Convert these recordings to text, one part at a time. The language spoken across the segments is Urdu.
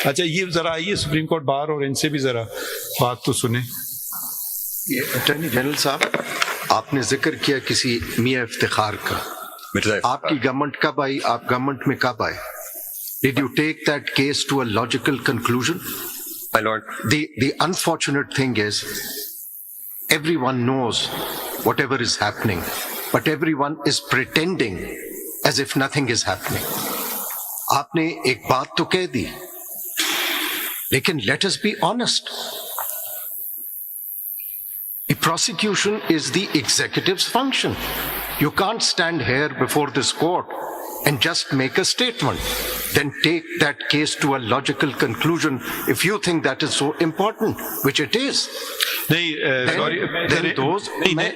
اچھا یہ ذرا آئیے سپریم کورٹ باہر اور ان سے بھی ذرا بات تو سنیں. اٹارنی جنرل صاحب، آپ نے ذکر کیا کسی میاں افتخار کا. آپ کی گورنمنٹ کب آئی؟ آپ گورنمنٹ میں کب آئے؟ Did you take that case to a logical conclusion? My lord. The unfortunate thing is, everyone knows whatever is happening, but everyone is pretending as if nothing is happening. آپ نے ایک بات تو کہہ دی، لیکن let us be honest. The prosecution is the executive's function. You can't stand here before this court and just make a statement. Then take that case to a logical conclusion if you think that is so important, which it is.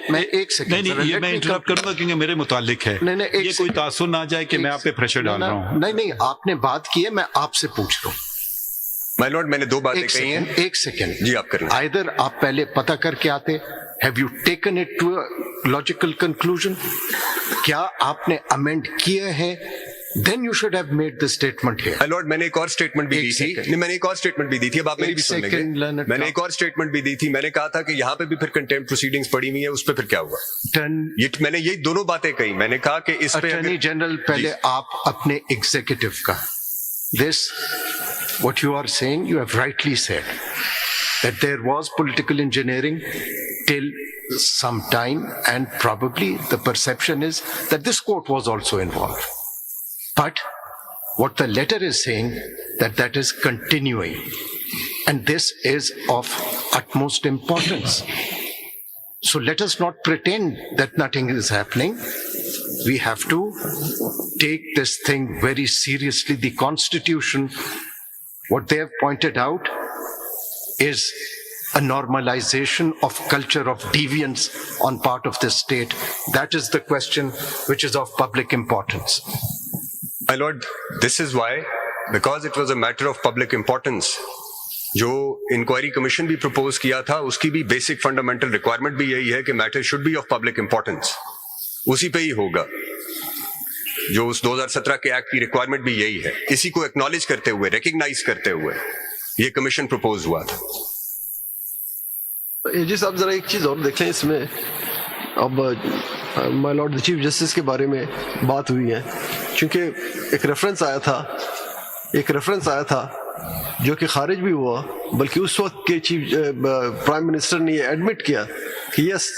میں ایک سیکنڈ یہ میں انٹرپٹ کروں گا کیونکہ میرے متعلق ہے. یہ کوئی تاثر نہ جائے کہ میں آپ پہ پریشر ڈال رہا ہوں. نہیں، آپ نے بات کی ہے، میں آپ سے پوچھ رہا ہوں. مائی لارڈ، میں نے دو باتیں کہی ہیں. ایک سیکنڈ جی آپ کریں. آئدر آپ پہلے پتہ کر کے آتے. Have you taken it to a logical conclusion? کیا آپ نے امینڈ کیے ہیں؟ Then you should have made the statement here. My lord، میں نے ایک اور اسٹیٹمنٹ بھی دی تھی. نہیں، میں نے ایک اور اسٹیٹمنٹ بھی دی تھی. اب آپ میری بھی سن لیں گے. میں نے ایک اور اسٹیٹمنٹ بھی دی تھی. میں نے کہا تھا کہ یہاں پہ بھی پھر کنٹیمپٹ پروسیڈنگز پڑی ہوئی ہیں، اس پہ پھر کیا ہوا؟ میں نے یہی دونوں باتیں کہی. میں نے کہا کہ اس پہ اٹارنی جنرل پہلے آپ اپنے ایگزیکٹو کا this what you are saying, you have rightly said that there was political engineering till some time, and probably the perception is that this court was also involved. But what the letter is saying, that is continuing, and this is of utmost importance. So let us not pretend that nothing is happening. We have to take this thing very seriously. The Constitution, what they have pointed out, is a normalization of culture of deviance on part of the state. That is the question which is of public importance. My lord, this is why, because it was a matter of public importance, جو انکوائری کمیشن بھی پروپوز کیا تھا اس کی بھی بیسک فنڈامنٹل ریکوائرمنٹ بھی یہی ہے کہ matter should be of public importance. اسی پہ ہی ہوگا. جو اس 2017 کے ایکٹ کی ریکوائرمنٹ بھی یہی ہے. اسی کو ایکنالج کرتے ہوئے، ریکگنائز کرتے ہوئے یہ کمیشن پروپوز ہوا تھا. جی صاحب ذرا ایک چیز اور دیکھیں اس میں. اب مائی لارڈ چیف جسٹس کے بارے میں بات ہوئی ہے، چونکہ ایک ریفرنس آیا تھا جو کہ خارج بھی ہوا، بلکہ اس وقت کے پرائم منسٹر نے یہ ایڈمٹ کیا کہ یس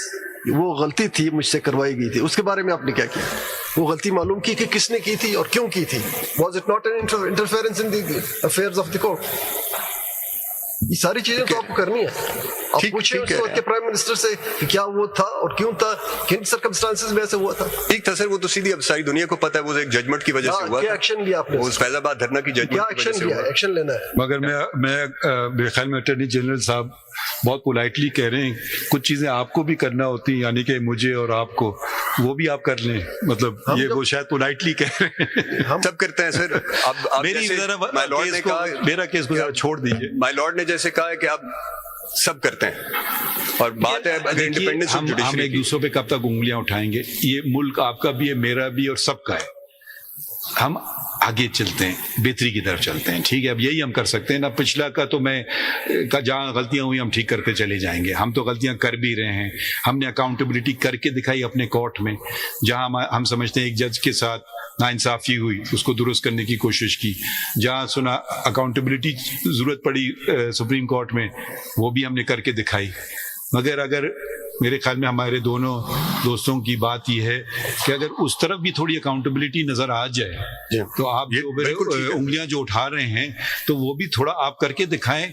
وہ غلطی تھی، مجھ سے کروائی گئی تھی. اس کے بارے میں آپ نے کیا کیا؟ وہ غلطی معلوم کی کہ کس نے کی تھی اور کیوں کی تھی؟ Was it not an interference in the affairs of the court? یہ ساری چیزیں تو آپ کو کرنی ہے. آپ پوچھیں اس وقت کے پرائم منسٹر سے کہ کیا وہ تھا اور کیوں تھا، کن سرکمسٹانسز میں ایسے ہوا تا. ٹھیک تھا سر، وہ تو سیدھی اب ساری دنیا کو پتا ہے وہ ایک ججمنٹ کی وجہ سے ہوا. کیا ایکشن لیا آپ نے؟ وہ فیض آباد دھرنا کی ججمنٹ کیا ایکشن لیا؟ ایکشن لینا ہے. مگر میں میرے خیال میں اٹارنی جنرل صاحب بہت پولائٹلی کہہ رہے ہیں کچھ چیزیں آپ کو بھی کرنا ہوتی ہیں، یعنی کہ مجھے اور آپ کو، وہ بھی آپ کر لیں. مطلب یہ وہ شاید پولائٹلی کہہ رہے ہیں. ہم سب کرتے ہیں سر. اب میرا کیس کو ذرا چھوڑ دیجیے. مائی لارڈ نے جیسے کہا ہے کہ آپ سب کرتے ہیں، اور بات ہے انڈیپینڈنس آف جوڈیشری. ہم ایک دوسروں پہ کب تک انگلیاں اٹھائیں گے؟ یہ ملک آپ کا بھی ہے، میرا بھی، اور سب کا ہے. ہم آگے چلتے ہیں، بہتری کی طرف چلتے ہیں. ٹھیک ہے، اب یہی ہم کر سکتے ہیں نا. پچھلا کا تو میں جہاں غلطیاں ہوئی ہم ٹھیک کرتے چلے جائیں گے. ہم تو غلطیاں کر بھی رہے ہیں. ہم نے اکاؤنٹیبلٹی کر کے دکھائی اپنے کورٹ میں. جہاں ہم سمجھتے ہیں ایک جج کے ساتھ ناانصافی ہوئی، اس کو درست کرنے کی کوشش کی. جہاں سنا اکاؤنٹیبلٹی ضرورت پڑی سپریم کورٹ میں، وہ بھی ہم نے کر کے دکھائی. مگر اگر میرے خیال میں ہمارے دونوں دوستوں کی بات یہ ہے کہ اگر اس طرف بھی تھوڑی اکاؤنٹیبلٹی نظر آ جائے تو آپ جو انگلیاں جو اٹھا رہے ہیں تو وہ بھی تھوڑا آپ کر کے دکھائیں.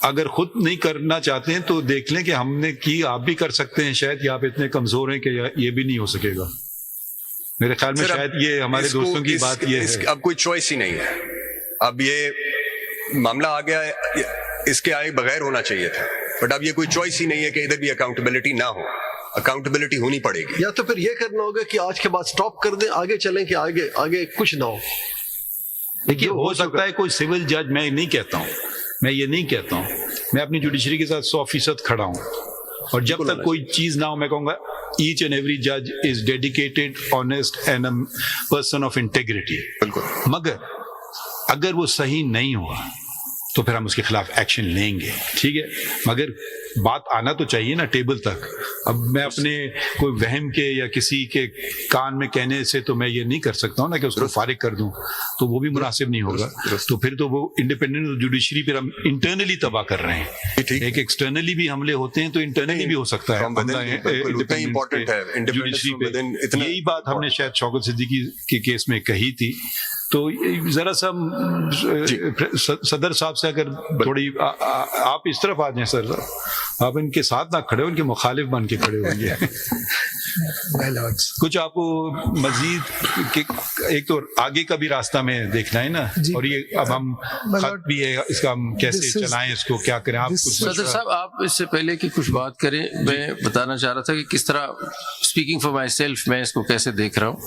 اگر خود نہیں کرنا چاہتے ہیں تو دیکھ لیں کہ ہم نے کی، آپ بھی کر سکتے ہیں. شاید کہ آپ اتنے کمزور ہیں کہ یہ بھی نہیں ہو سکے گا. میرے خیال میں شاید یہ ہمارے دوستوں کی بات یہ ہے. اب کوئی چوائس ہی نہیں ہے. اب یہ معاملہ آ گیا ہے، اس کے آئے بغیر ہونا چاہیے تھا. بٹ اب یہ کوئی چوائس ہی نہیں ہے کہ ادھر بھی اکاؤنٹیبلٹی نہ ہو. اکاؤنٹیبلٹی ہونی پڑے گی. یا تو پھر یہ کرنا ہوگا کہ آج کے بعد سٹاپ کر دیں، آگے چلیں کہ آگے کچھ نہ ہو. دیکھیے ہو سکتا ہے کوئی سول جج، میں نہیں کہتا ہوں، میں یہ نہیں کہتا ہوں. میں اپنی جوڈیشری کے ساتھ 100% کھڑا ہوں، اور جب تک کوئی چیز نہ ہو میں کہوں گا ایچ اینڈ ایوری جج is dedicated, honest and a person of integrity. بالکل. مگر اگر وہ صحیح نہیں ہوا تو پھر ہم اس کے خلاف ایکشن لیں گے، ٹھیک ہے، مگر بات آنا تو چاہیے نا ٹیبل تک. اب میں اپنے کوئی وہم کے یا کسی کے کان میں کہنے سے تو میں یہ نہیں کر سکتا ہوں نا کہ اس کو فارغ کر دوں، تو وہ بھی مناسب نہیں ہوگا. تو پھر تو وہ انڈیپینڈنٹ جوڈیشری پھر ہم انٹرنلی تباہ کر رہے ہیں. ایک ایکسٹرنلی بھی حملے ہوتے ہیں تو انٹرنلی بھی ہو سکتا ہے. یہی بات ہم نے شاید شوکت صدیقی کے کیس میں کہی تھی. تو ذرا سا صدر صاحب سے اگر تھوڑی آپ اس طرف آ جائیں سر، آپ ان کے ساتھ نہ کھڑے ہو، ان کے مخالف بن کے کھڑے ہوئیں گے. کچھ آپ کو مزید ایک تو آگے کا بھی راستہ میں دیکھنا ہے نا، اور یہ اب ہم خط بھی ہے اس کا ہم کیسے چلائیں، اس کو کیا کریں. آپ صدر صاحب آپ اس سے پہلے کہ کچھ بات کریں، میں بتانا چاہ رہا تھا کہ کس طرح اسپیکنگ فار مائی سیلف میں اس کو کیسے دیکھ رہا ہوں.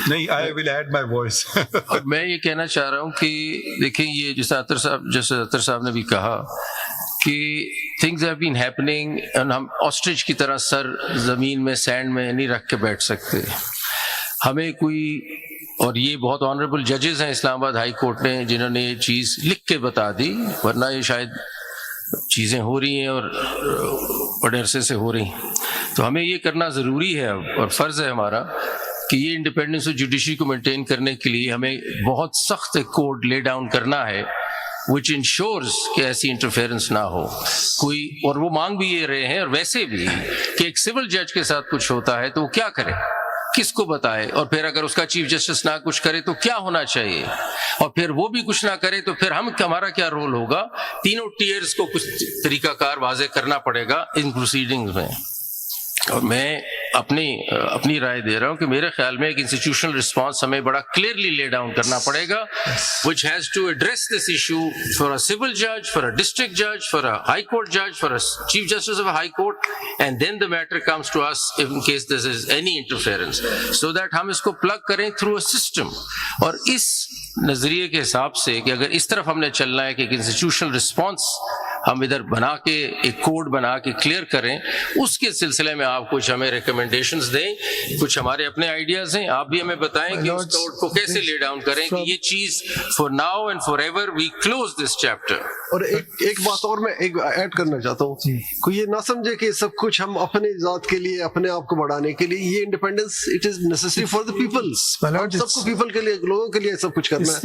نہیں، آئی ول ایڈ مائی وائس. میں یہ کہنا چاہ رہا ہوں کہ دیکھیں یہ جیسے عطر صاحب نے بھی کہا کہ تھنگز ہیو بین ہیپننگ، ہم آسٹرچ کی طرح سر زمین میں سینڈ میں نہیں رکھ کے بیٹھ سکتے. ہمیں کوئی، اور یہ بہت آنریبل ججز ہیں اسلام آباد ہائی کورٹ نے جنہوں نے یہ چیز لکھ کے بتا دی، ورنہ یہ شاید چیزیں ہو رہی ہیں اور بڑے عرصے سے ہو رہی ہیں. تو ہمیں یہ کرنا ضروری ہے اور فرض ہے ہمارا کہ یہ انڈیپینڈنس آف جوڈیشری کو مینٹین کرنے کے لیے ہمیں بہت سخت کوڈ لے ڈاؤن کرنا ہے which ensures کہ ایسی انٹرفیئرنس نہ ہو کوئی. اور وہ مانگ بھی یہ رہے ہیں، اور ویسے بھی کہ ایک سول جج کے ساتھ کچھ ہوتا ہے تو وہ کیا کرے، کس کو بتائے، اور پھر اگر اس کا چیف جسٹس نہ کچھ کرے تو کیا ہونا چاہیے، اور پھر وہ بھی کچھ نہ کرے تو پھر ہمارا کیا رول ہوگا. تینوں ٹیئرز کو کچھ طریقہ کار واضح کرنا پڑے گا ان پروسیڈنگز میں. اور میں اپنی رائے دے رہا ہوں کہ میرے خیال میں ایک انسٹیٹیوشنل رسپانس ہمیں بڑا کلیئرلی لے ڈاؤن کرنا پڑے گا which has to address this issue for a civil judge, for a district judge, for a high court judge, for a chief justice of a high court, and then the matter comes to us in case there is any interference, so that ہم اس کو plug کریں through a system. اور اس نظریے کے حساب سے کہ اگر اس طرف ہم نے چلنا ہے کہ ایک انسٹیٹیوشنل رسپانس ہم ادھر بنا کے ایک کوڈ بنا کے کلیئر کریں، اس کے سلسلے میں آپ کچھ ہمیں ریکمنڈیشنز دیں، کچھ ہمارے اپنے آئیڈیاز ہیں، آپ بھی ہمیں بتائیں کہ اس کوڈ کو کیسے لے ڈاؤن کریں کہ یہ چیز for now and forever we close this chapter. اور ایک بات اور میں ایڈ کرنا چاہتا ہوں، کوئی یہ نہ سمجھے کہ سب کچھ ہم اپنے ذات کے لیے، اپنے آپ کو بڑھانے کے لیے، یہ independence it is necessary for the people. سب کو پیپل کے لیے، لوگوں کے لیے سب کچھ کرنا ہے.